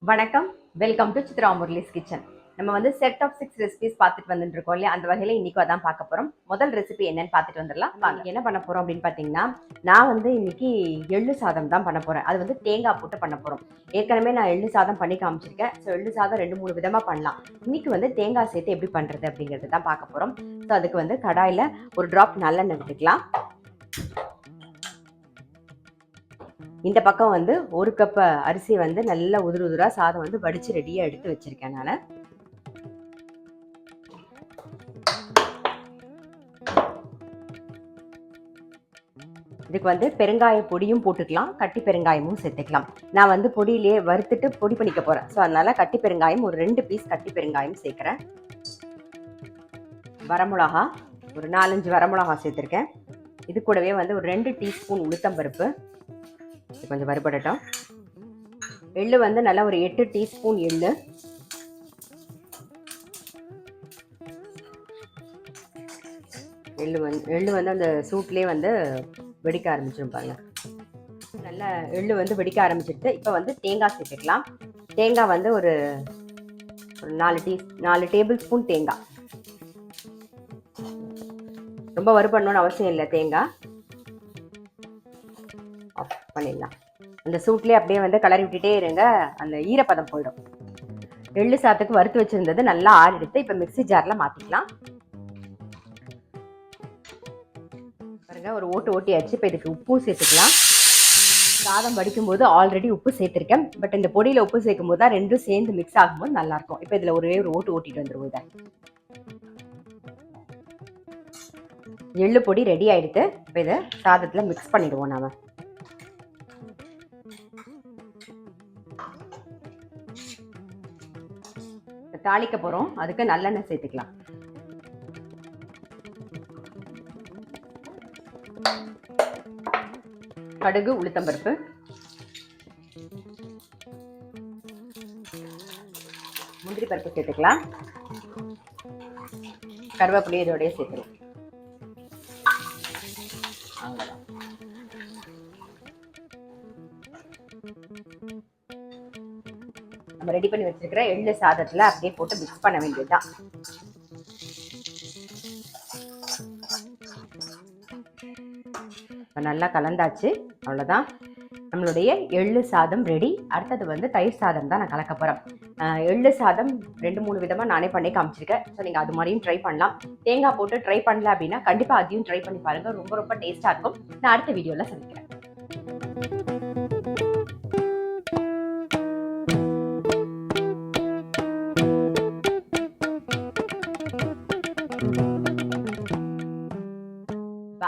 வணக்கம், welcome to Chitra Murali's kitchen. நம்ம வந்து செட் ஆஃப் 6 ரெசிபிஸ் பார்த்துட்டு வந்துட்டு இருக்கோம் இல்லையா? அந்த வகையில் இன்னைக்கு அதான் பார்க்க போகிறோம். முதல் ரெசிபி என்னன்னு பார்த்துட்டு வந்துடலாம். வாங்க. என்ன பண்ண போகிறோம் அப்படின்னு பார்த்தீங்கன்னா, நான் வந்து இன்னைக்கு எள்ளு சாதம் தான் பண்ண போகிறேன். அது வந்து தேங்காய் போட்டு பண்ண போகிறோம். ஏற்கனவே நான் எள்ளு சாதம் பண்ணி காமிச்சிருக்கேன். ஸோ எள்ளு சாதம் 2-3 விதமாக பண்ணலாம். இன்னைக்கு வந்து தேங்காய் சேர்த்து எப்படி பண்ணுறது அப்படிங்கிறது தான் பார்க்க போகிறோம். ஸோ அதுக்கு வந்து கடாயில் ஒரு ட்ராப் நல்லெண்ணெய் விட்டுக்கலாம். இந்த பக்கம் வந்து ஒரு கப் அரிசி வந்து நல்லா உதிரா சாதம் வந்து வடிச்சு ரெடியா எடுத்து வச்சிருக்கேன் நான். இதுக்கு வந்து பெருங்காய பொடியும் போட்டுக்கலாம், கட்டி பெருங்காயமும் சேர்த்துக்கலாம். நான் வந்து பொடியிலேயே வறுத்துட்டு பொடி பண்ணிக்க போறேன். ஸோ அதனால கட்டி பெருங்காயம் ஒரு 2 பீஸ் கட்டி பெருங்காயம் சேர்க்கிறேன். வரமிளகா ஒரு 4-5 வரமிளகா சேர்த்துருக்கேன். இது கூடவே வந்து ஒரு 2 டீஸ்பூன் உளுத்தம்பருப்பு கொஞ்சம் வறுபடட்டும். எள்ளு வந்து நல்லா ஒரு 8 டீஸ்பூன் எள்ளு. எள்ளு வந்து அந்த சூட்லேயே வந்து வெடிக்க ஆரம்பிச்சிடும் பாருங்க. நல்லா எள்ளு வந்து வெடிக்க ஆரம்பிச்சிட்டு இப்போ வந்து தேங்காய் சேர்த்துக்கலாம். தேங்காய் வந்து ஒரு 4 டேபிள் ஸ்பூன் தேங்காய். ரொம்ப வறுபடணும்னு அவசியம் இல்லை. தேங்காய் ஆஃப் பண்ணிடலாம். அந்த சூட்லேயே அப்படியே வந்து கலரி விட்டுட்டே இருங்க, அந்த ஈரப்பதம் போயிடும். எள்ளு சாத்துக்கு வறுத்து வச்சிருந்தது நல்லா ஆறிடுத்து. இப்போ மிக்சி ஜாரில் மாற்றிக்கலாம். பாருங்க, ஒரு ஓட்டியாச்சு. இப்போ இதுக்கு உப்பும் சேர்த்துக்கலாம். சாதம் வடிக்கும் போது ஆல்ரெடி உப்பு சேர்த்துருக்கேன். பட் இந்த பொடியில் உப்பு சேர்க்கும் போது தான் ரெண்டும் சேர்ந்து மிக்ஸ் ஆகும்போது நல்லாயிருக்கும். இப்போ இதில் ஒரே ஒரு ஓட்டிட்டு வந்துடுவோம். இதை எள்ளு பொடி ரெடி ஆகிடுது. இப்போ இதை சாதத்தில் மிக்ஸ் பண்ணிடுவோம். நாம தாளிக்க போறோம். அதுக்கு நல்லெண்ணெய் சேர்த்துக்கலாம். கடுகு, உளுத்தம்பருப்பு, முந்திரி பருப்பு சேர்த்துக்கலாம். கருவேப்பிலை இதோடய சேர்த்துக்கலாம். நம்ம ரெடி பண்ணி வச்சிருக்கிற எள்ளு சாதத்துல அப்படியே போட்டு மிக்ஸ் பண்ண வேண்டியதுதான். நல்லா கலந்தாச்சு. அவ்வளவுதான், நம்மளுடைய எள்ளு சாதம் ரெடி. அடுத்தது வந்து தயிர் சாதம் தான் நான் கலக்க போறேன். எள்ளு சாதம் 2-3 விதமா நானே பண்ணி காமிச்சிருக்கேன். ஸோ நீங்க அது மாதிரியும் ட்ரை பண்ணலாம். தேங்காய் போட்டு ட்ரை பண்ணல அப்படின்னா கண்டிப்பா அதையும் ட்ரை பண்ணி பாருங்க. ரொம்ப ரொம்ப டேஸ்டா இருக்கும். நான் அடுத்த வீடியோல சந்திக்கிறேன்.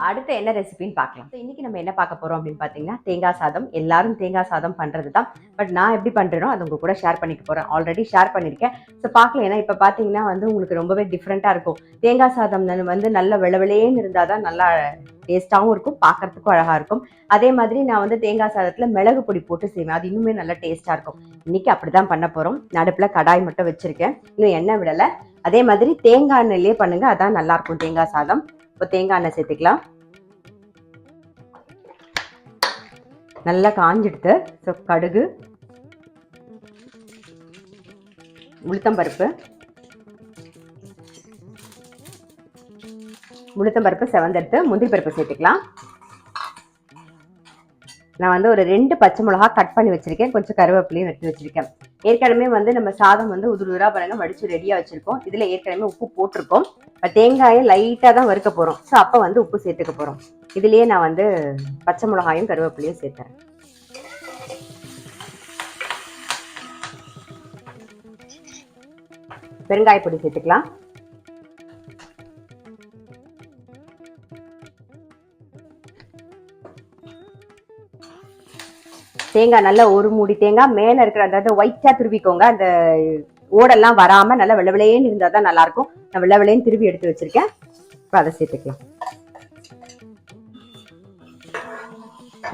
அடுத்து என்ன ரெசிபின்னு பார்க்கலாம். இன்னைக்கு நம்ம என்ன பார்க்க போறோம் அப்படின்னு பார்த்தீங்கன்னா, தேங்காய் சாதம். எல்லாரும் தேங்காய் சாதம் பண்றது தான். பட் நான் எப்படி பண்றேனோ அது உங்க கூட ஷேர் பண்ணிக்க போறேன். ஆல்ரெடி ஷேர் பண்ணியிருக்கேன். ஸோ பார்க்கல. ஏன்னா இப்போ பார்த்தீங்கன்னா வந்து உங்களுக்கு ரொம்பவே டிஃப்ரெண்டா இருக்கும். தேங்காய் சாதம் வந்து நல்ல வெளவெளேன்னு இருந்தால் தான் நல்லா டேஸ்டாகவும் இருக்கும், பார்க்கறதுக்கும் அழகா இருக்கும். அதே மாதிரி நான் வந்து தேங்காய் சாதத்துல மிளகு பொடி போட்டு செய்வேன். அது இன்னுமே நல்லா டேஸ்டா இருக்கும். இன்னைக்கு அப்படிதான் பண்ண போறோம். நடுப்புல கடாய் மட்டும் வச்சிருக்கேன், இன்னும் எண்ணெய் விடலை. அதே மாதிரி தேங்காய் எண்ணெயிலே பண்ணுங்க, அதான் நல்லா இருக்கும் தேங்காய் சாதம். இப்போ தேங்காய் எண்ணெய் சேர்த்துக்கலாம். நல்லா காஞ்சிடுது. ஸோ கடுகு, உளுத்தம்பருப்பு செவந்தெடுத்து முந்திரி பருப்பு சேர்த்துக்கலாம். நான் வந்து ஒரு 2 பச்சை மிளகா கட் பண்ணி வச்சிருக்கேன். கொஞ்சம் கருவேப்பிலையும் எடுத்து வச்சிருக்கேன். ஏற்கனவே வந்து நம்ம சாதம் வந்து உதிரா பாருங்க வடிச்சு ரெடியா வச்சிருக்கோம். இதுல ஏற்கனவே உப்பு போட்டிருக்கோம். தேங்காயை லைட்டா தான் வறுக்க போறோம். ஸோ அப்ப வந்து உப்பு சேர்த்துக்க போறோம். இதுலயே நான் வந்து பச்சை மிளகாயும் கருவேப்பிலையும் சேர்த்தேன். பெருங்காய பொடி சேர்த்துக்கலாம். தேங்காய் நல்லா ஒரு மூடி தேங்காய் மேல இருக்கிற அந்த ஒயிட்டா திருவிக்கோங்க. அந்த ஓடெல்லாம் வராம நல்லா வெள்ளவெளேன்னு இருந்தா தான் நல்லா இருக்கும். நான் வெள்ளவெளேன்னு திருவி எடுத்து வச்சிருக்கேன். இப்போ அதை சேர்த்துக்கலாம்.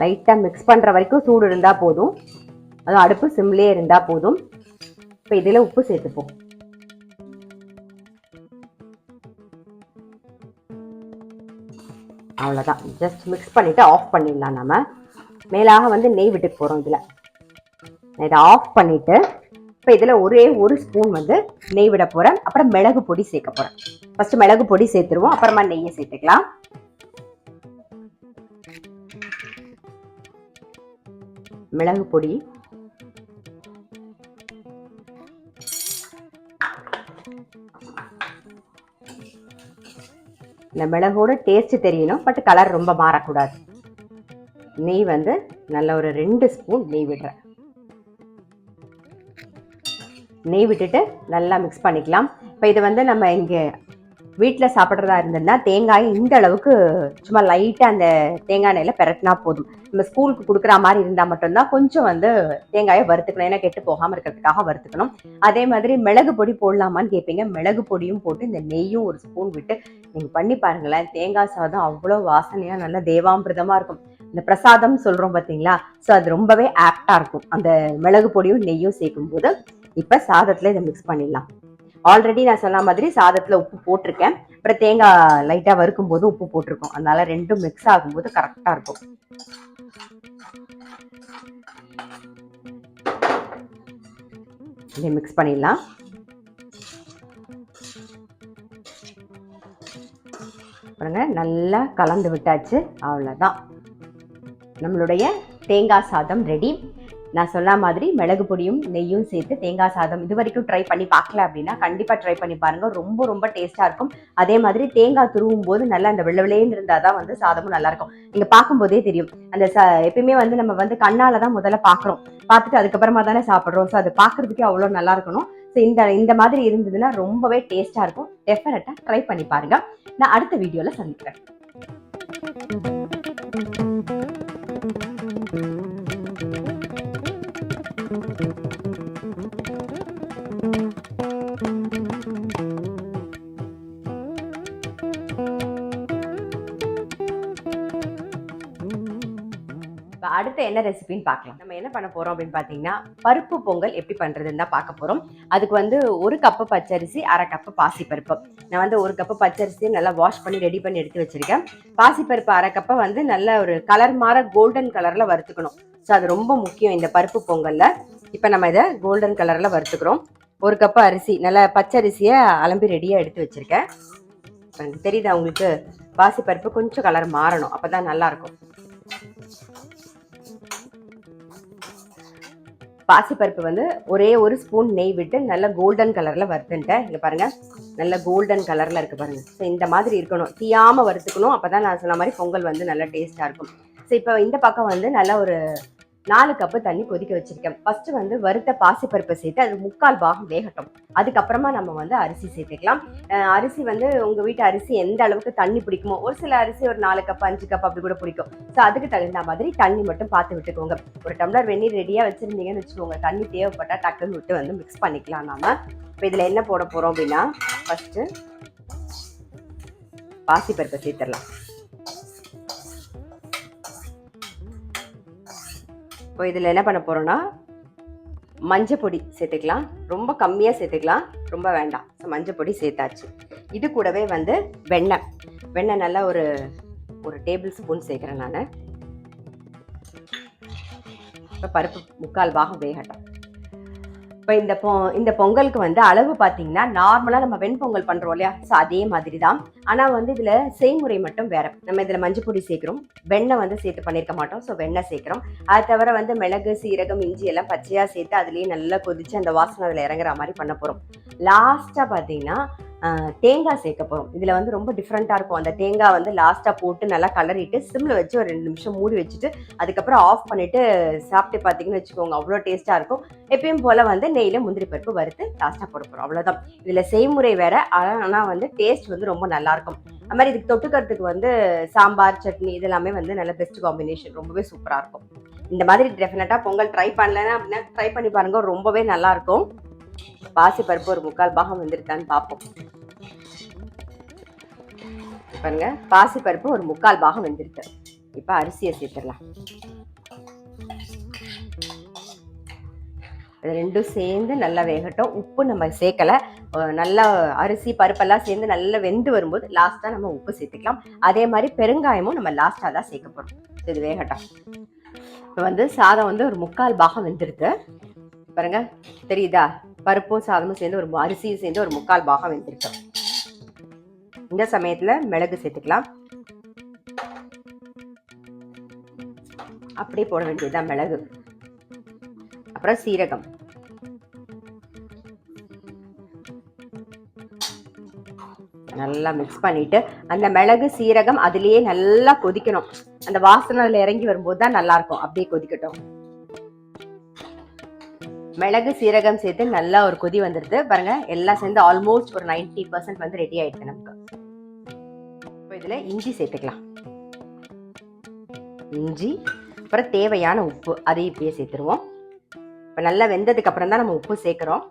லைட்டா மிக்ஸ் பண்ற வரைக்கும் சூடு இருந்தா போதும். அதுவும் அடுப்பு சிம்லே இருந்தா போதும். இப்போ இதுல உப்பு சேர்த்துப்போம். அவ்வளோதான். ஜஸ்ட் மிக்ஸ் பண்ணிட்டு ஆஃப் பண்ணிடலாம். நம்ம மேலாக வந்து நெய் விட்டு போகிறோம். இதில் இதை ஆஃப் பண்ணிவிட்டு இப்போ இதில் ஒரே ஒரு ஸ்பூன் வந்து நெய் விட போகிறேன். அப்புறம் மிளகு பொடி சேர்க்க போகிறேன். ஃபர்ஸ்ட் மிளகு பொடி சேர்த்துருவோம், அப்புறமா நெய்யை சேர்த்துக்கலாம். மிளகு பொடி, இந்த மிளகோட டேஸ்ட் தெரியணும், பட் கலர் ரொம்ப மாறக்கூடாது. நெய் வந்து நல்ல ஒரு 2 ஸ்பூன் நெய் விடுறேன். நெய் விட்டுட்டு நல்லா மிக்ஸ் பண்ணிக்கலாம். இப்போ இது வந்து நம்ம இங்கே வீட்டில் சாப்பிட்றதா இருந்ததுன்னா தேங்காய் இந்த அளவுக்கு சும்மா லைட்டாக அந்த தேங்காய் எண்ணெயில் பெரட்டினா போதும். நம்ம ஸ்கூலுக்கு கொடுக்குற மாதிரி இருந்தால் மட்டும்தான் கொஞ்சம் வந்து தேங்காயை வறுத்துக்கணும், ஏன்னா கெட்டு போகாமல் இருக்கிறதுக்காக வறுத்துக்கணும். அதே மாதிரி மிளகு பொடி போடலாமான்னு கேட்பீங்க. மிளகு பொடியும் போட்டு இந்த நெய்யும் ஒரு ஸ்பூன் விட்டு நீங்கள் பண்ணி பாருங்களேன். தேங்காய் சாதம் அவ்வளோ வாசனையாக நல்லா தேவாமிர்தமாக இருக்கும். இந்த பிரசாதம் சொல்கிறோம் பார்த்தீங்களா, ஸோ அது ரொம்பவே ஆப்டாக இருக்கும் அந்த மிளகு பொடியும் நெய்யும் சேர்க்கும் போது. இப்போ சாதத்தில் இதை மிக்ஸ் பண்ணிடலாம். ஆல்ரெடி நான் சொன்ன மாதிரி சாதத்தில் உப்பு போட்டிருக்கேன், அப்புறம் தேங்காய் லைட்டாக வறுக்கும் போது உப்பு போட்டிருக்கோம். அதனால ரெண்டும் மிக்ஸ் ஆகும்போது கரெக்டாக இருக்கும். இதை மிக்ஸ் பண்ணிடலாம். பாருங்க, நல்லா கலந்து விட்டாச்சு. அவ்வளோதான், நம்மளுடைய தேங்காய் சாதம் ரெடி. நான் சொன்ன மாதிரி மிளகு பொடியும் நெய்யும் சேர்த்து தேங்காய் சாதம் இது வரைக்கும் ட்ரை பண்ணி பார்க்கல அப்படின்னா கண்டிப்பாக ட்ரை பண்ணி பாருங்க. ரொம்ப ரொம்ப டேஸ்ட்டாக இருக்கும். அதே மாதிரி தேங்காய் துருவும் போது நல்லா அந்த வெள்ளை இருந்தால் தான் வந்து சாதமும் நல்லா இருக்கும். நீங்கள் பார்க்கும்போதே தெரியும். அந்த எப்பயுமே வந்து நம்ம வந்து கண்ணால் தான் முதல்ல பார்க்குறோம், பார்த்துட்டு அதுக்கப்புறமா தானே சாப்பிட்றோம். ஸோ அது பார்க்குறதுக்கே அவ்வளோ நல்லா இருக்கணும். ஸோ இந்த மாதிரி இருந்ததுன்னா ரொம்பவே டேஸ்ட்டாக இருக்கும். டெஃபினட்டாக ட்ரை பண்ணி பாருங்க. நான் அடுத்த வீடியோவில் சந்திக்கிறேன். அடுத்து என்ன ரெசிபின்னு பார்க்கலாம். நம்ம என்ன பண்ண போறோம் அப்படின்னு பார்த்தீங்கன்னா, பருப்பு பொங்கல் எப்படி பண்றதுன்னு தான் பார்க்க போறோம். அதுக்கு வந்து 1 கப்பு பச்சரிசி, 1/2 கப்பு பாசிப்பருப்பு. நான் வந்து 1 கப்பு பச்சரிசி நல்லா வாஷ் பண்ணி ரெடி பண்ணி எடுத்து வச்சிருக்கேன். பாசிப்பருப்பு 1/2 கப்பை வந்து நல்ல ஒரு கலர் மாற கோல்டன் கலர்ல வறுத்துக்கணும். ஸோ அது ரொம்ப முக்கியம் இந்த பருப்பு பொங்கல்ல. இப்போ நம்ம இதை கோல்டன் கலர்ல வறுத்துக்கிறோம். 1 கப்பு அரிசி, நல்லா பச்சரிசியை அலம்பி ரெடியா எடுத்து வச்சிருக்கேன். தெரியுதா உங்களுக்கு? பாசிப்பருப்பு கொஞ்சம் கலர் மாறணும், அப்பதான் நல்லா இருக்கும். பாசிப்பருப்பு வந்து ஒரே ஒரு ஸ்பூன் நெய் விட்டு நல்ல கோல்டன் கலர்ல வறுத்துட்டேன். இங்க பாருங்க, நல்ல கோல்டன் கலர்ல இருக்கு பாருங்க. ஸோ இந்த மாதிரி இருக்கணும், தீயாம வறுத்துக்கணும். அப்பதான் நான் சொன்ன மாதிரி பொங்கல் வந்து நல்லா டேஸ்டா இருக்கும். ஸோ இப்போ இந்த பக்கம் வந்து நல்ல ஒரு 4 கப்பு தண்ணி கொதிக்க வச்சிருக்கேன். ஃபர்ஸ்ட் வந்து வறுத்த பாசிப்பருப்பை சேர்த்து அது 3/4 பாகம் வேகட்டும். அதுக்கப்புறமா நம்ம வந்து அரிசி சேர்த்துக்கலாம். அரிசி வந்து உங்க வீட்டு அரிசி எந்த அளவுக்கு தண்ணி பிடிக்குமோ, ஒரு சில அரிசி ஒரு 4 கப் 5 கப் அப்படி கூட பிடிக்கும். ஸோ அதுக்கு தகுந்த மாதிரி தண்ணி மட்டும் பார்த்து விட்டுக்கோங்க. ஒரு டம்ளர் வெந்நீர் ரெடியா வச்சிருந்தீங்கன்னு வச்சுக்கோங்க, தண்ணி தேவைப்பட்டா டக்குன்னு விட்டு வந்து மிக்ஸ் பண்ணிக்கலாம். நாம இப்போ இதுல என்ன போட போறோம் அப்படின்னா, ஃபர்ஸ்ட் பாசிப்பருப்பை சேர்த்துடலாம். இப்போ இதில் என்ன பண்ண போகிறோன்னா, மஞ்சள் பொடி சேர்த்துக்கலாம். ரொம்ப கம்மியாக சேர்த்துக்கலாம், ரொம்ப வேண்டாம். ஸோ மஞ்சள் பொடி சேர்த்தாச்சு. இது கூடவே வந்து வெண்ணெய் நல்லா ஒரு 1 டேபிள் ஸ்பூன் சேர்க்குறேன் நான். இப்போ பருப்பு 3/4 பாகம் வேகட்டும். இப்போ இந்த பொங்கலுக்கு வந்து அளவு பார்த்தீங்கன்னா, நார்மலாக நம்ம வெண்பொங்கல் பண்ணுறோம் இல்லையா, ஸோ அதே மாதிரி தான். ஆனால் வந்து இதில் செய்முறை மட்டும் வேறு. நம்ம இதில் மஞ்சள் பொடி சேர்க்குறோம், வெண்ணெய் வந்து சேர்த்து பண்ணியிருக்க மாட்டோம். ஸோ வெண்ணெய் சேர்க்குறோம். அது தவிர வந்து மிளகு, சீரகம், இஞ்சி எல்லாம் பச்சையாக சேர்த்து அதுலேயே நல்லா கொதித்து அந்த வாசனை அதில் இறங்குற மாதிரி பண்ண போகிறோம். லாஸ்ட்டாக பார்த்தீங்கன்னா தேங்காய் சேர்க்க போகிறோம். இதில் வந்து ரொம்ப டிஃப்ரெண்ட்டாக இருக்கும். அந்த தேங்காய் வந்து லாஸ்ட்டாக போட்டு நல்லா கலரிட்டு சிம்மில் வச்சு ஒரு 2 நிமிஷம் மூடி வச்சுட்டு அதுக்கப்புறம் ஆஃப் பண்ணிவிட்டு சாப்பிட்டு பார்த்தீங்கன்னு வச்சுக்கோங்க, அவ்வளோ டேஸ்ட்டாக இருக்கும். எப்பயும் போல் வந்து நெய்யில் முந்திரி பருப்பு வறுத்து லாஸ்ட்டாக போட போகிறோம். அவ்வளோதான். இதில் செய்முறை வேறு, ஆனால் வந்து டேஸ்ட் வந்து ரொம்ப நல்லாயிருக்கும். அது மாதிரி இதுக்கு தொட்டுக்கிறதுக்கு வந்து சாம்பார், சட்னி இதெல்லாமே வந்து நல்ல பெஸ்ட் காம்பினேஷன், ரொம்பவே சூப்பராக இருக்கும். இந்த மாதிரி டெஃபினட்டாக பொங்கல் ட்ரை பண்ணலன்னா அப்படின்னா ட்ரை பண்ணி பாருங்கள், ரொம்பவே நல்லாயிருக்கும். பாசிப்பருப்பு ஒரு 3/4 பாகம் வந்துருக்கான்னு பார்ப்போம். பாருங்க, பாசிப்பருப்பு ஒரு 3/4 பாகம் வெந்திருக்கு. இப்ப அரிசியை சேர்த்துடலாம். இது ரெண்டும் சேர்ந்து நல்லா வேகட்டும். உப்பு நம்ம சேர்க்கல, நல்லா அரிசி பருப்பெல்லாம் சேர்ந்து நல்லா வெந்து வரும்போது லாஸ்டா நம்ம உப்பு சேர்த்துக்கலாம். அதே மாதிரி பெருங்காயமும் நம்ம லாஸ்டா தான் சேர்க்க போறோம். இது வேகட்டும். இப்போ வந்து சாதம் வந்து ஒரு 3/4 பாகம் வெந்திருக்கு. பாருங்க தெரியுதா, பருப்பும் சாதமும் சேர்ந்து ஒரு அரிசியும் சேர்ந்து ஒரு 3/4 பாகம் வெந்திருக்கு. இந்த சமயத்துல மிளகு சேர்த்துக்கலாம். அப்படியே போட வேண்டியதுதான் மிளகு. அப்புறம் சீரகம். நல்லா மிக்ஸ் பண்ணிட்டு அந்த மிளகு சீரகம் அதுலயே நல்லா கொதிக்கணும். அந்த வாசனை அதுல இறங்கி வரும்போது தான் நல்லா இருக்கும். அப்படியே கொதிக்கட்டும். மிளகு சீரகம் சேர்த்து நல்லா ஒரு கொதி வந்துருது பாருங்க. எல்லாம் சேர்ந்து ஆல்மோஸ்ட் ஒரு 90% வந்து ரெடி ஆயிடுச்சு நமக்கு. இப்போ இதுல இஞ்சி சேர்த்துக்கலாம். இஞ்சி, அப்புறம் தேவையான உப்பு, அதையும் இப்படியே சேர்த்துருவோம். இப்போ நல்லா வெந்ததுக்கு அப்புறம் தான் நம்ம உப்பு சேர்க்கிறோம்.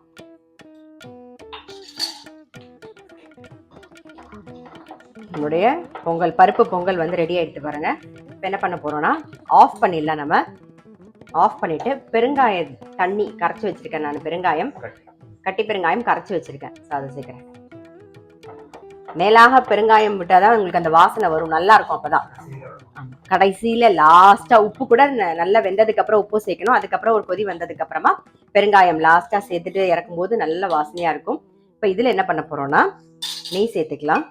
நம்மளுடைய பொங்கல், பருப்பு பொங்கல் வந்து ரெடி ஆயிடுத்து பாருங்க. இப்போ என்ன பண்ண போறோம்னா ஆஃப் பண்ணிடலாம். நம்ம ஆஃப் பண்ணிட்டு பெருங்காய தண்ணி கரைச்சி வச்சிருக்கேன் நான். பெருங்காயம், கட்டி பெருங்காயம் கரைச்சி வச்சிருக்கேன். சாதம் சேர்க்கிறேன். மேலாக பெருங்காயம் விட்டாதான் உங்களுக்கு அந்த வாசனை வரும், நல்லா இருக்கும். அப்பதான் கடைசியில லாஸ்டா உப்பு கூட நல்லா வெந்ததுக்கு அப்புறம் உப்பு சேர்க்கணும். அதுக்கப்புறம் ஒரு கொதி வந்ததுக்கு அப்புறமா பெருங்காயம் லாஸ்டா சேர்த்துட்டு இறக்கும் போது நல்ல வாசனையா இருக்கும். இப்ப இதுல என்ன பண்ண போறோம்னா நெய் சேர்த்துக்கலாம்.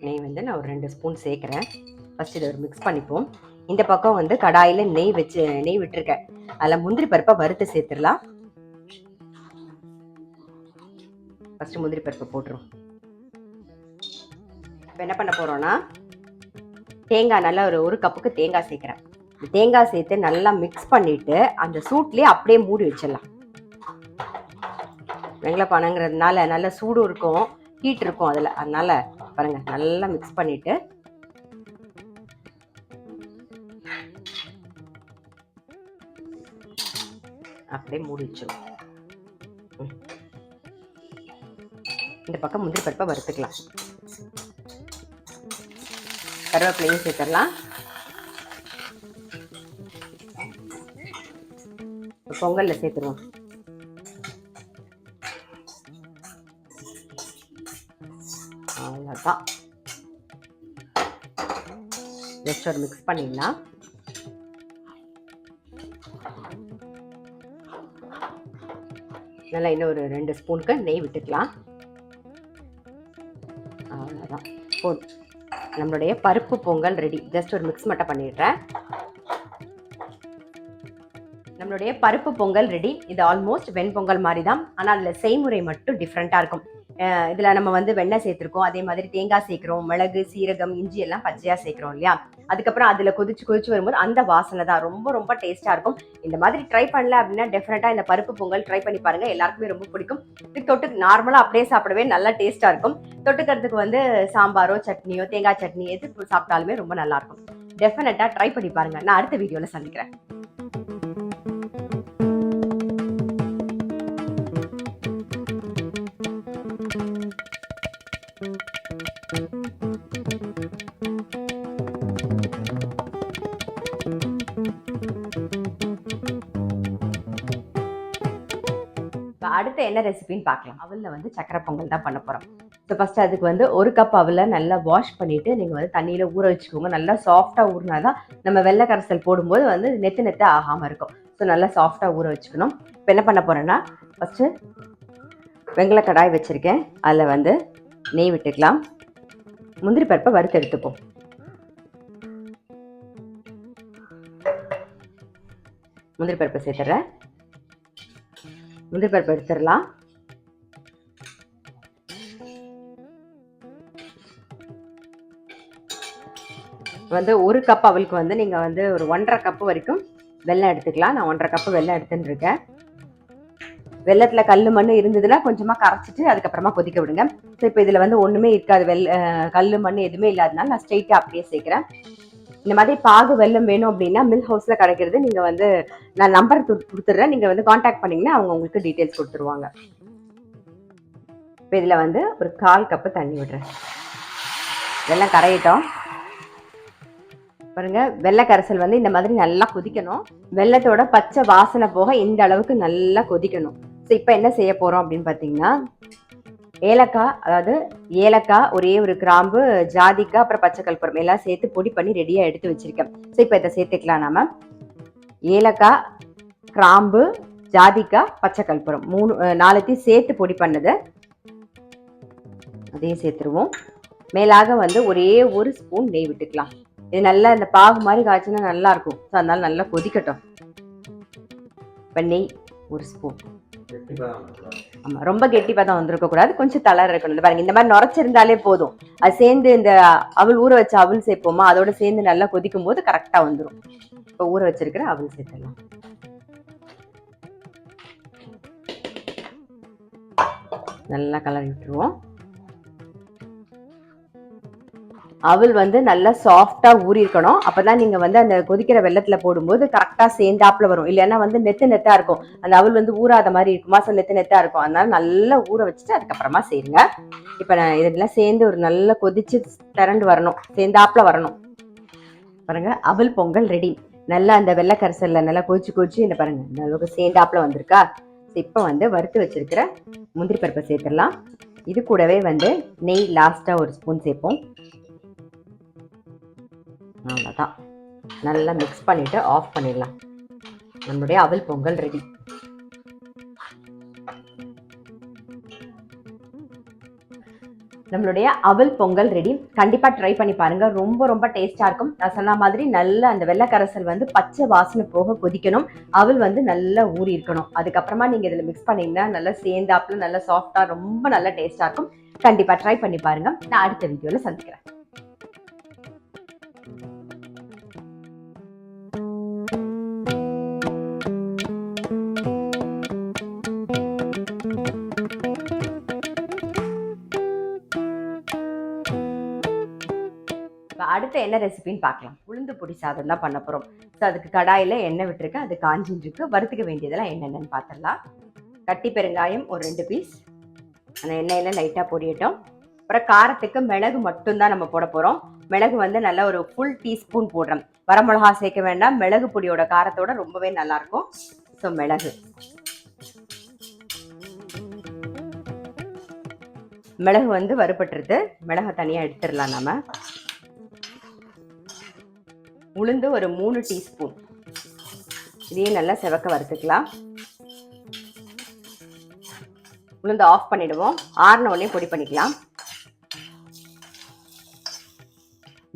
நெய் வந்து நான் ஒரு 2 ஸ்பூன் சேர்க்கிறேன். ஃபர்ஸ்ட் இதை ஒரு மிக்ஸ் பண்ணிப்போம். இந்த பக்கம் வந்து கடாயில நெய் விட்டுருக்கேன். அதுல முந்திரி பருப்பை வறுத்து சேர்த்துடலாம். ஃபர்ஸ்ட் முந்திரி பருப்பை போட்டுரும். இப்போ என்ன பண்ண போறோம்னா தேங்காய், நல்லா ஒரு கப்புக்கு தேங்காய் சேர்க்கிறேன். தேங்காய் சேர்த்து நல்லா மிக்ஸ் பண்ணிட்டு அந்த சூட்லயே அப்படியே மூடி வச்சிடலாம். வெங்கலப்பானைங்கிறதுனால நல்ல சூடு இருக்கும், ஹீட் இருக்கும் அதுல. அதனால பாருங்க நல்லா மிக்ஸ் பண்ணிட்டு அப்படியே மூடி வச்சிடும். இந்த பக்கம் முந்திரி பருப்பை வறுத்துக்கலாம். கருவேப்பிலையும் சேர்த்துடலாம். பொங்கல்ல சேர்த்துருவோம். அவ்வளோதான். ஜஸ்ட் ஒரு மிக்ஸ் பண்ணிடலாம். நல்லா இன்னும் ஒரு 2 ஸ்பூனுக்கு நெய் விட்டுக்கலாம். அவ்வளோதான், போதும். நம்மளுடைய பருப்பு பொங்கல் ரெடி. ஜஸ்ட் ஒரு மிக்ஸ் மட்டும் பண்ணிடுறேன். நம்மளுடைய பருப்பு பொங்கல் ரெடி. இது ஆல்மோஸ்ட் வெண்பொங்கல் மாதிரி தான், ஆனால் அதில் செய்முறை மட்டும் டிஃப்ரெண்ட்டாக இருக்கும். இதில் நம்ம வந்து வெண்ணெய் சேர்த்துருக்கோம், அதே மாதிரி தேங்காய் சேர்க்குறோம், மிளகு சீரகம் இஞ்சி எல்லாம் பச்சையாக சேர்க்குறோம் இல்லையா. அதுக்கப்புறம் அதில் கொதிச்சு வரும்போது அந்த வாசனை தான் ரொம்ப ரொம்ப டேஸ்ட்டாக இருக்கும். இந்த மாதிரி ட்ரை பண்ணல அப்படின்னா டெஃபினட்டாக இந்த பருப்பு பொங்கல் ட்ரை பண்ணி பாருங்கள். எல்லாருக்குமே ரொம்ப பிடிக்கும். இது தொட்டு நார்மலாக அப்படியே சாப்பிடவே நல்லா டேஸ்ட்டாக இருக்கும். தொட்டுக்கிறதுக்கு வந்து சாம்பாரோ சட்னியோ தேங்காய் சட்னி எது சாப்பிட்டாலுமே ரொம்ப நல்லாயிருக்கும். டெஃபினட்டாக ட்ரை பண்ணி பாருங்கள். நான் அடுத்த வீடியோவில் சந்திக்கிறேன். அடுத்து என்ன ரெசிபின்னு பார்க்கலாம். அவல்ல வந்து சக்கரை பொங்கல் தான் பண்ண போறோம். ஸோ ஃபர்ஸ்ட் அதுக்கு வந்து 1 கப் அவலை நல்லா வாஷ் பண்ணிட்டு நீங்க வந்து தண்ணியில ஊற வச்சுக்கோங்க. நல்லா சாஃப்டா ஊறினாதான் நம்ம வெள்ளை கரைசல் போடும்போது வந்து நெத்து ஆகாம இருக்கும். ஸோ நல்லா சாஃப்டா ஊற வச்சுக்கணும். இப்போ என்ன பண்ண போறேன்னா ஃபர்ஸ்ட் வெங்கல கடாய் வச்சிருக்கேன். அதில் வந்து நெய் விட்டுக்கலாம். முந்திரி பருப்பை வறுத்து எடுத்துப்போம். முந்திரி பருப்பை சேர்த்துறேன். முந்திரி பருப்பு எடுத்துடலாம். வந்து 1 கப் அவளுக்கு வந்து நீங்க வந்து ஒரு 1.5 கப் வரைக்கும் வெல்லம் எடுத்துக்கலாம். நான் 1.5 கப் வெல்லம் எடுத்துட்டு இருக்கேன். வெள்ளத்துல கல் மண் இருந்ததுன்னா கொஞ்சமா கரைச்சிட்டு அதுக்கப்புறமா கொதிக்க விடுங்க. ஸோ இப்போ இதுல வந்து ஒண்ணுமே இருக்காது, கல் மண் எதுவுமே இல்லாதனால நான் ஸ்ட்ரெயிட்டா அப்படியே சேர்க்கிறேன். இந்த மாதிரி பாகு வெல்லம் வேணும் அப்படின்னா மில் ஹவுஸ்ல கிடைக்கிறது. நீங்க வந்து நான் நம்பர் கொடுத்துட்றேன், நீங்க வந்து கான்டாக்ட் பண்ணீங்கன்னா அவங்க உங்களுக்கு டீட்டெயில்ஸ் கொடுத்துருவாங்க. இப்போ இதுல வந்து ஒரு 1/4 கப்பு தண்ணி விடுறேன். வெல்லம் கரையிட்டோம் பாருங்க. வெள்ளை கரைசல் வந்து இந்த மாதிரி நல்லா கொதிக்கணும். வெள்ளத்தோட பச்சை வாசனை போக இந்த அளவுக்கு நல்லா கொதிக்கணும். ஸோ இப்போ என்ன செய்ய போறோம் அப்படின்னு பார்த்தீங்கன்னா ஏலக்காய், அதாவது ஏலக்காய், ஒரே ஒரு கிராம்பு, ஜாதிக்காய், அப்புறம் பச்சை கற்பூரம் எல்லாம் சேர்த்து பொடி பண்ணி ரெடியாக எடுத்து வச்சிருக்கேன். ஸோ இப்போ இதை சேர்த்துக்கலாம். நாம ஏலக்காய், கிராம்பு, ஜாதிக்காய், பச்சை கற்பூரம் 4த்தையும் சேர்த்து பொடி பண்ணது அதையும் சேர்த்துருவோம். மேலாக வந்து ஒரே ஒரு ஸ்பூன் நெய் விட்டுக்கலாம். இது நல்லா இந்த பாகு மாதிரி காய்ச்சினா நல்லா இருக்கும். ஸோ அதனால நல்லா கொதிக்கட்டும். இப்போ நெய் ஒரு ஸ்பூன். ஆமாம், ரொம்ப கெட்டி பதம் வந்துருக்க கூடாது, கொஞ்சம் தளர இருக்கணும். இந்த பாருங்க, இந்த மாதிரி நுரைச்சிருந்தாலே போதும். அது சேர்ந்து இந்த அவல் ஊற வச்ச அவல் சேர்ப்போமா, அதோட சேர்ந்து நல்லா கொதிக்கும் போது கரெக்டாக வந்துடும். இப்போ ஊற வச்சிருக்கிற அவல் சேர்த்துடலாம். நல்லா கலரி விட்டுருவோம். அவல் வந்து நல்லா சாஃப்டா ஊறி இருக்கணும். அப்பதான் நீங்க வந்து அந்த கொதிக்கிற வெள்ளத்துல போடும்போது கரெக்டா சேர்ந்தாப்புல வரும். இல்லைன்னா வந்து நெத்தா இருக்கும். அந்த அவல் வந்து ஊறாத மாதிரி இருக்குமா, ஸோ நெத்தா இருக்கும். அதனால நல்லா ஊற வச்சுட்டு அதுக்கப்புறமா செய்யுங்க. இப்ப நான் இதெல்லாம் சேர்ந்து ஒரு நல்லா கொதிச்சு திரண்டு வரணும், சேர்ந்தாப்புல வரணும். பாருங்க, அவல் பொங்கல் ரெடி. நல்லா அந்த வெள்ளை கரைசல்ல நல்லா கொதிச்சு இந்த பாருங்க இந்த அளவுக்கு சேர்ந்தாப்புல வந்திருக்கா. இப்ப வந்து வறுத்து வச்சிருக்கிற முந்திரி பருப்பை சேர்த்துடலாம். இது கூடவே வந்து நெய் லாஸ்டா ஒரு ஸ்பூன் சேர்ப்போம். அவ்வளோதான். நல்லா மிக்ஸ் பண்ணிட்டு ஆஃப் பண்ணிடலாம். நம்மளுடைய அவல் பொங்கல் ரெடி. நம்மளுடைய அவல் பொங்கல் ரெடி. கண்டிப்பா ட்ரை பண்ணி பாருங்க. ரொம்ப ரொம்ப டேஸ்டா இருக்கும். நான் சொன்ன மாதிரி நல்ல அந்த வெள்ளைக்கரசல் வந்து பச்சை வாசனை போக கொதிக்கணும். அவல் வந்து நல்லா ஊறி இருக்கணும். அதுக்கப்புறமா நீங்க இதுல மிக்ஸ் பண்ணீங்கன்னா நல்லா சேர்ந்தாப்புல நல்லா சாஃப்டா ரொம்ப நல்லா டேஸ்டா இருக்கும். கண்டிப்பா ட்ரை பண்ணி பாருங்க. நான் அடுத்த வீடியோல சந்திக்கிறேன். அடுத்து என்ன ரெசிபின்னு பார்க்கலாம். உளுந்து பொடி சாதம் தான் பண்ண போகிறோம். ஸோ அதுக்கு கடாயில் எண்ணெய் விட்டுருக்கு, அது காஞ்சின்னு இருக்கு. வறுத்துக்க வேண்டியதெல்லாம் என்னென்னு பார்த்துடலாம். கட்டி பெருங்காயம் ஒரு 2 பீஸ் அந்த எண்ணெயில் லைட்டாக பொடியட்டும். அப்புறம் காரத்துக்கு மிளகு மட்டும்தான் நம்ம போட போகிறோம். மிளகு வந்து நல்லா ஒரு ஃபுல் டீஸ்பூன் போடுறோம். வரமிளகா சேர்க்க வேண்டாம், மிளகு பொடியோட காரத்தோட ரொம்பவே நல்லாயிருக்கும். ஸோ மிளகு வந்து வறுபட்டுருது. மிளகை தனியாக எடுத்துடலாம். நம்ம உளுந்து ஒரு 3 டீஸ்பூன், இதையும் நல்லா செவக்க வறுத்துக்கலாம். உளுந்து ஆஃப் பண்ணிடுவோம். ஆறின உடனே பொடி பண்ணிக்கலாம்.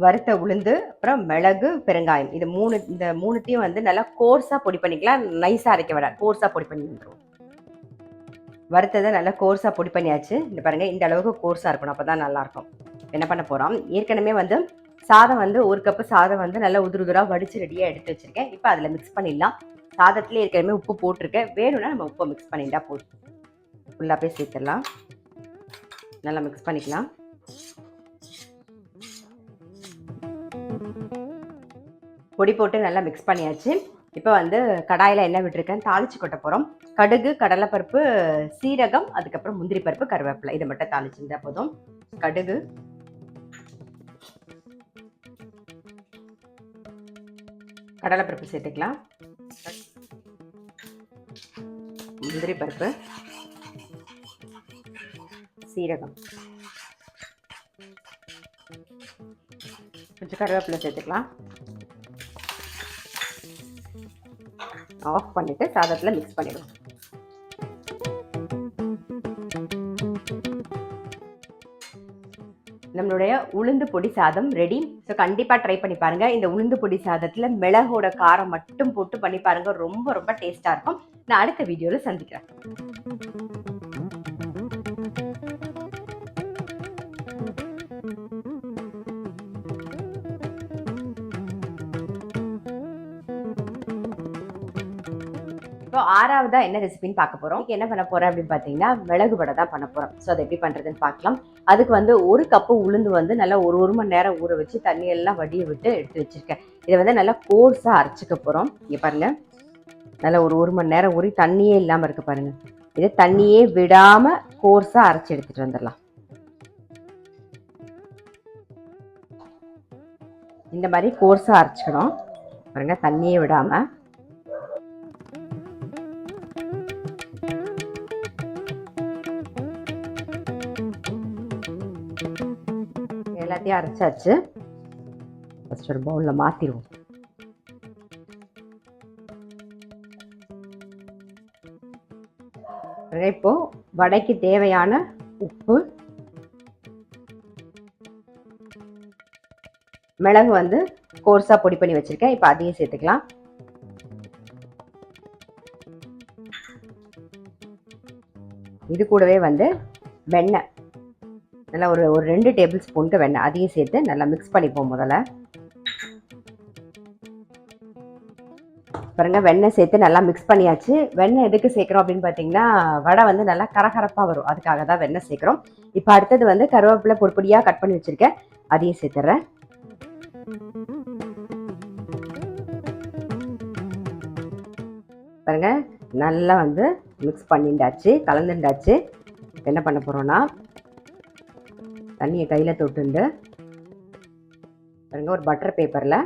வறுத்த உளுந்து, அப்புறம் மிளகு, பெருங்காயம், இது இந்த மூணுத்தையும் வந்து நல்லா கோர்ஸா பொடி பண்ணிக்கலாம். நைஸா அரைக்க வேண்டாம், கோர்ஸா பொடி பண்ணி வந்துடும். வறுத்ததை நல்லா கோர்ஸா பொடி பண்ணியாச்சு. இந்த பாருங்க, இந்த அளவுக்கு கோர்ஸா இருக்கணும், அப்பதான் நல்லா இருக்கும். என்ன பண்ண போறோம், ஏற்கனவே வந்து சாதம் வந்து 1 கப்பு சாதம் வந்து நல்லா உதிராக வடிச்சு ரெடியாக எடுத்து வச்சிருக்கேன். இப்போ அதில் மிக்ஸ் பண்ணிடலாம். சாதத்துலேயே ஏற்கனவே உப்பு போட்டிருக்கேன். வேணும்னா நம்ம உப்பை மிக்ஸ் பண்ணிட்டா போதும். ஃபுல்லாக போய் சேர்த்துடலாம். நல்லா மிக்ஸ் பண்ணிக்கலாம். பொடி போட்டு நல்லா மிக்ஸ் பண்ணியாச்சு. இப்போ வந்து கடாயில் எண்ணெய் விட்டுருக்கேன், தாளிச்சு கொட்ட போகிறோம். கடுகு, கடலைப்பருப்பு, சீரகம், அதுக்கப்புறம் முந்திரி பருப்பு, கருவேப்பிலை, இதை மட்டும் தாளிச்சுருந்தா போதும். கடுகு, கடலைப்பருப்பு சேர்த்துக்கலாம். முந்திரி பருப்பு, சீரகம், கொஞ்சம் கருவேப்பிலை சேர்த்துக்கலாம். ஆஃப் பண்ணிட்டு சாதத்தில் மிக்ஸ் பண்ணிடுவோம். நம்மளுடைய உளுந்து பொடி சாதம் ரெடி. ஸோ கண்டிப்பாக ட்ரை பண்ணி பாருங்க. இந்த உளுந்து பொடி சாதத்தில் மிளகோட காரம் மட்டும் போட்டு பண்ணி பாருங்க. ரொம்ப ரொம்ப டேஸ்டாக இருக்கும். நான் அடுத்த வீடியோவில் சந்திக்கிறேன். இப்போ 6வதா என்ன ரெசிபின்னு பார்க்க போகிறோம். என்ன பண்ண போகிறேன் அப்படின்னு பார்த்தீங்கன்னா, மிளகு வடை தான் பண்ண போகிறோம். ஸோ அதை எப்படி பண்ணுறதுன்னு பார்க்கலாம். அதுக்கு வந்து 1 கப்பு உளுந்து வந்து நல்லா ஒரு மணி நேரம் ஊற வச்சு தண்ணியெல்லாம் வடிய விட்டு எடுத்து வச்சுருக்கேன். இதை வந்து நல்லா கோர்ஸாக அரைச்சிக்க போகிறோம். இங்கே பாருங்கள், நல்லா ஒரு மணி நேரம் ஊறி தண்ணியே இல்லாமல் இருக்குது பாருங்கள். இதை தண்ணியே விடாமல் கோர்ஸாக அரைச்சி எடுத்துகிட்டு வந்துடலாம். இந்த மாதிரி கோர்ஸாக அரைச்சிக்கணும் பாருங்கள், தண்ணியே விடாமல். எல்லாத்தையும் அரைச்சாச்சு. ஃபர்ஸ்ட் ஒரு பவுலில் மாற்றிடுவோம். இப்போ வடைக்கு தேவையான உப்பு, மிளகு வந்து கோர்ஸா பொடி பண்ணி வச்சிருக்கேன். இப்போ அதையும் சேர்த்துக்கலாம். இது கூடவே வந்து வெண்ணெய், நல்லா ஒரு 2 டேபிள் ஸ்பூனுக்கு வெண்ணெய், அதையும் சேர்த்து நல்லா மிக்ஸ் பண்ணிப்போம். முதல்ல பாருங்க, வெண்ணெய் சேர்த்து நல்லா மிக்ஸ் பண்ணியாச்சு. வெண்ணெய் எதுக்கு சேர்க்குறோம் அப்படின்னு பார்த்தீங்கன்னா, வடை வந்து நல்லா கரகரப்பாக வரும், அதுக்காக தான் வெண்ணெய் சேர்க்குறோம். இப்போ அடுத்தது வந்து கருவேப்பிலை பொடி பொடியாக கட் பண்ணி வச்சுருக்கேன், அதையும் சேர்த்துட்றேன். பாருங்க, நல்லா வந்து மிக்ஸ் பண்ணிண்டாச்சு, கலந்துண்டாச்சு. என்ன பண்ண போகிறோன்னா, தண்ணியை கையில் தொட்டுண்டு பாருங்க, ஒரு பட்டர் பேப்பரில்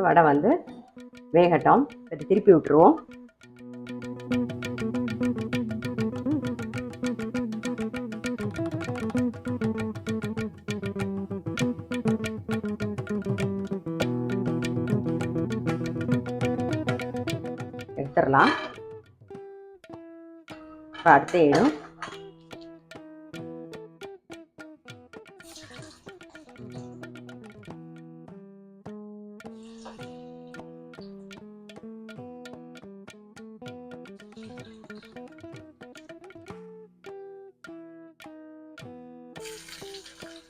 வடை வந்து வேகட்டும். திருப்பி விட்டுருவோம். எடுத்துடலாம். அடுத்த இடம்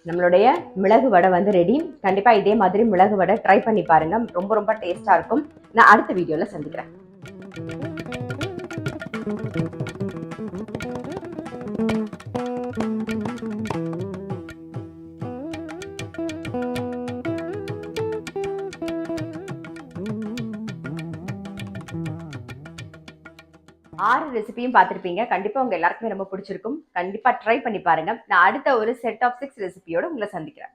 நம்மளுடைய மிளகு வடை வந்து ரெடி. கண்டிப்பாக இதே மாதிரி மிளகு வடை ட்ரை பண்ணி பாருங்க, ரொம்ப ரொம்ப டேஸ்டாக இருக்கும். நான் அடுத்த வீடியோவில் சந்திக்கிறேன். ஆறு ரெசிபியும் பார்த்துருப்பீங்க. கண்டிப்பாக உங்கள் எல்லாருக்குமே ரொம்ப பிடிச்சிருக்கும். கண்டிப்பாக ட்ரை பண்ணி பாருங்க. நான் அடுத்த ஒரு செட் ஆஃப் 6 ரெசிபியோட உங்களை சந்திக்கிறேன்.